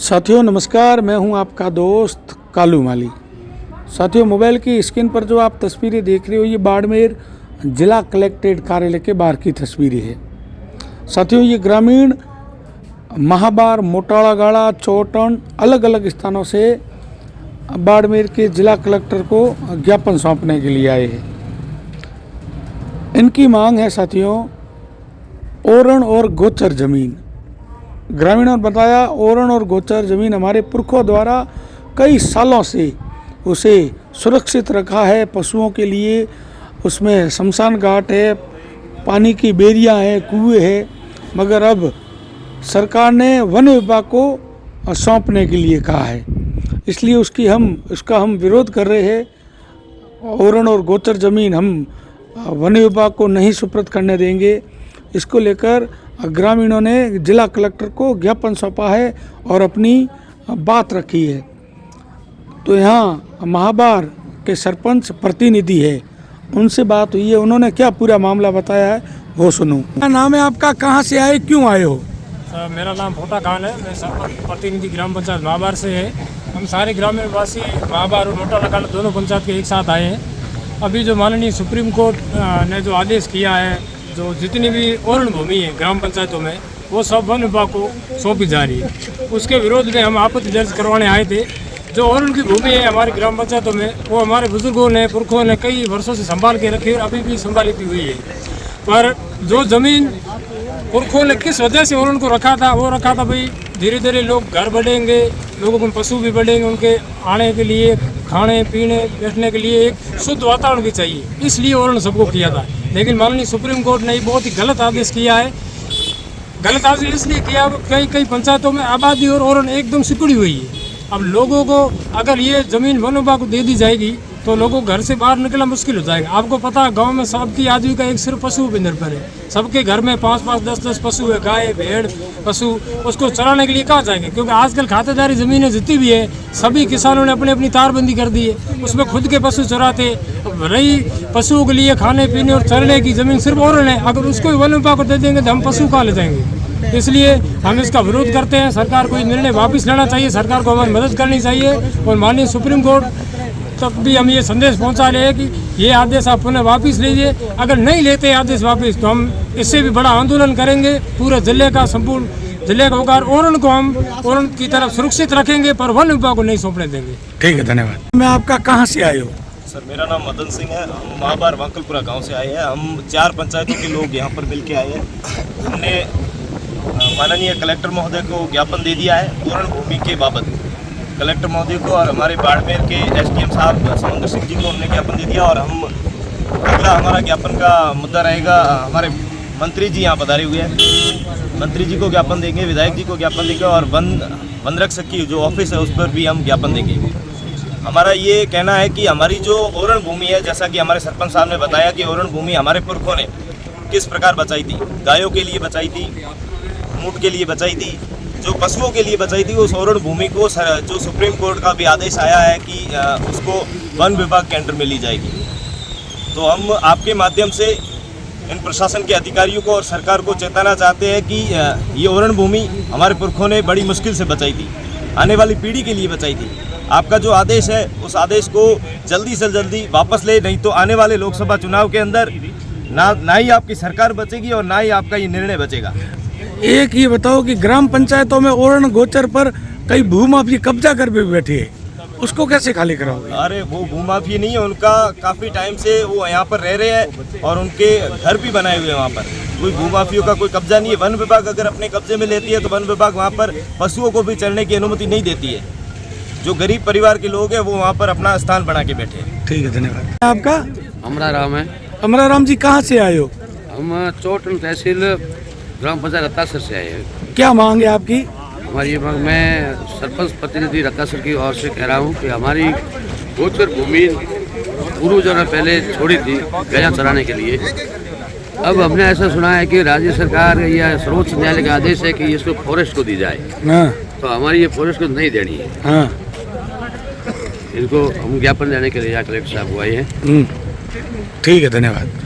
साथियों नमस्कार, मैं हूं आपका दोस्त कालू माली। साथियों, मोबाइल की स्क्रीन पर जो आप तस्वीरें देख रहे हो ये बाड़मेर जिला कलेक्ट्रेट कार्यालय के बाहर की तस्वीरें हैं। साथियों, ये ग्रामीण महाबार, मोटाड़ा गाड़ा, चौटन अलग अलग स्थानों से बाड़मेर के जिला कलेक्टर को ज्ञापन सौंपने के लिए आए हैं। इनकी मांग है साथियों ओरण और गोचर जमीन। ग्रामीणों ने बताया ओरण और गोचर जमीन हमारे पुरखों द्वारा कई सालों से उसे सुरक्षित रखा है। पशुओं के लिए उसमें शमशान घाट है, पानी की बेरियां हैं, कुएं हैं, मगर अब सरकार ने वन विभाग को सौंपने के लिए कहा है। इसलिए उसका हम विरोध कर रहे हैं। ओरण और गोचर जमीन हम वन विभाग को नहीं सुपुर्द करने देंगे। इसको लेकर ग्रामीणों ने जिला कलेक्टर को ज्ञापन सौंपा है और अपनी बात रखी है। तो यहाँ महाबार के सरपंच प्रतिनिधि है, उनसे बात हुई है। उन्होंने क्या पूरा मामला बताया है वो सुनो। क्या नाम है आपका, कहाँ से आए, क्यों आए हो? सर, मेरा नाम फोटा खान है। मैं सरपंच प्रतिनिधि ग्राम पंचायत महाबार से है। हम सारे ग्रामीण वासी महाबार और मोटा लगाना दोनों पंचायत के एक साथ आए हैं। अभी जो माननीय सुप्रीम कोर्ट ने जो आदेश किया है, जो जितनी भी ओरण भूमि है ग्राम पंचायतों में वो सब वन विभाग को सौंपी जा रही है, उसके विरोध में हम आपत्ति दर्ज करवाने आए थे। जो ओरण की भूमि है हमारी ग्राम पंचायतों में वो हमारे बुजुर्गों ने, पुरखों ने कई वर्षों से संभाल के रखी है, अभी भी संभालित हुई है। पर जो ज़मीन पुरखों ने किस वजह से ओरण को रखा था, वो रखा था भाई धीरे धीरे लोग घर बढ़ेंगे, लोगों को पशु भी बढ़ेंगे, उनके आने के लिए, खाने पीने बैठने के लिए एक शुद्ध वातावरण भी चाहिए, इसलिए ओरण सबको किया था। लेकिन माननीय सुप्रीम कोर्ट ने बहुत ही गलत आदेश किया है। गलत आदेश इसलिए किया, कई पंचायतों में आबादी और ओरण एकदम सिकुड़ी हुई है। अब लोगों को अगर ये ज़मीन वन विभाग को दे दी जाएगी तो लोगों को घर से बाहर निकलना मुश्किल हो जाएगा। आपको पता है गांव में सबकी आजीविका एक सिर्फ पशु पर निर्भर है। सबके घर में 5-5, 10-10 पशु है, गाय भेड़ पशु, उसको चराने के लिए कहाँ जाएंगे? क्योंकि आजकल खातेदारी ज़मीनें जितनी भी है सभी किसानों ने अपनी अपनी तारबंदी कर दी है, उसमें खुद के पशु चराते। रही पशुओं के लिए खाने पीने और चरने की ज़मीन सिर्फ ओरण है, अगर उसको वन विभाग को दे देंगे तो हम पशु कहाँ ले जाएंगे? इसलिए हम इसका विरोध करते हैं। सरकार को ये निर्णय वापस लेना चाहिए, सरकार को हमारी मदद करनी चाहिए। और माननीय सुप्रीम कोर्ट तक भी हम ये संदेश पहुंचा रहे हैं कि ये आदेश आप पुनः वापस लीजिए। अगर नहीं लेते आदेश वापस तो हम इससे भी बड़ा आंदोलन करेंगे। पूरे जिले का, संपूर्ण जिले का होकर ओरण को हम ओरण की तरफ सुरक्षित रखेंगे, पर वन विभाग को नहीं सौंपने देंगे। ठीक है, धन्यवाद। मैं आपका कहाँ से आए हो? सर, मेरा नाम मदन सिंह है। हम महाबार वांकलपुरा गांव से आए हैं। हम 4 पंचायतों के लोग यहाँ पर मिलके आए हैं। हमने माननीय कलेक्टर महोदय को ज्ञापन दे दिया है ओरण भूमि के बाबत। कलेक्टर महोदय को और हमारे बाड़मेर के एसडीएम साहब समुद्र सिंह जी को हमने ज्ञापन दे दिया। और हम अगला हमारा ज्ञापन का मुद्दा रहेगा, हमारे मंत्री जी यहाँ पधारे हुए हैं, मंत्री जी को ज्ञापन देंगे, विधायक जी को ज्ञापन देंगे और वन रक्षक की जो ऑफिस है उस पर भी हम ज्ञापन देंगे। हमारा ये कहना है कि हमारी जो ओरण भूमि है, जैसा कि हमारे सरपंच साहब ने बताया कि ओरण भूमि हमारे पुरखों ने किस प्रकार बचाई थी, गायों के लिए बचाई थी, ऊँट के लिए बचाई थी, जो पशुओं के लिए बचाई थी। उस ओरण भूमि को जो सुप्रीम कोर्ट का भी आदेश आया है कि उसको वन विभाग के अंडर में ली जाएगी। तो हम आपके माध्यम से इन प्रशासन के अधिकारियों को और सरकार को चेताना चाहते हैं कि ये ओरण भूमि हमारे पुरखों ने बड़ी मुश्किल से बचाई थी, आने वाली पीढ़ी के लिए बचाई थी। आपका जो आदेश है उस आदेश को जल्दी से जल्दी वापस ले, नहीं तो आने वाले लोकसभा चुनाव के अंदर ना ही आपकी सरकार बचेगी और ना ही आपका ये निर्णय बचेगा। एक ये बताओ कि ग्राम पंचायतों में ओरण गोचर पर कई भूमाफी कब्जा कर भी बैठे हैं, उसको कैसे खाली कराओगे? अरे वो भूमाफी नहीं है, उनका काफ़ी टाइम से वो यहाँ पर रह रहे हैं और उनके घर भी बनाए हुए हैं वहाँ पर। कोई भूमाफियों का कोई कब्जा नहीं है। वन विभाग अगर अपने कब्जे में लेती है तो वन विभाग वहाँ पर पशुओं को भी चलने की अनुमति नहीं देती है। जो गरीब परिवार के लोग हैं वो वहाँ पर अपना स्थान बना के बैठे हैं। ठीक है, धन्यवाद। आपका? अमरा राम है। अमरा राम जी, कहाँ से आए हो? हम चौटन तहसील ग्राम पंचायत रत्तासर से आए हैं। क्या मांग है आपकी? हमारी मांग, मैं सरपंच प्रतिनिधि रत्तासर की ओर से कह रहा हूँ कि हमारी गोचर भूमि पूर्वजों ने पहले छोड़ी थी गया चराने के लिए। अब हमने ऐसा सुना है कि राज्य सरकार या सर्वोच्च न्यायालय का आदेश है कि इसको फॉरेस्ट को दी जाए। हाँ। तो हमारी ये फॉरेस्ट को नहीं देनी है। हाँ। इनको हम ज्ञापन देने के लिए यहाँ कलेक्टर साहब को आए हैं। ठीक है, धन्यवाद।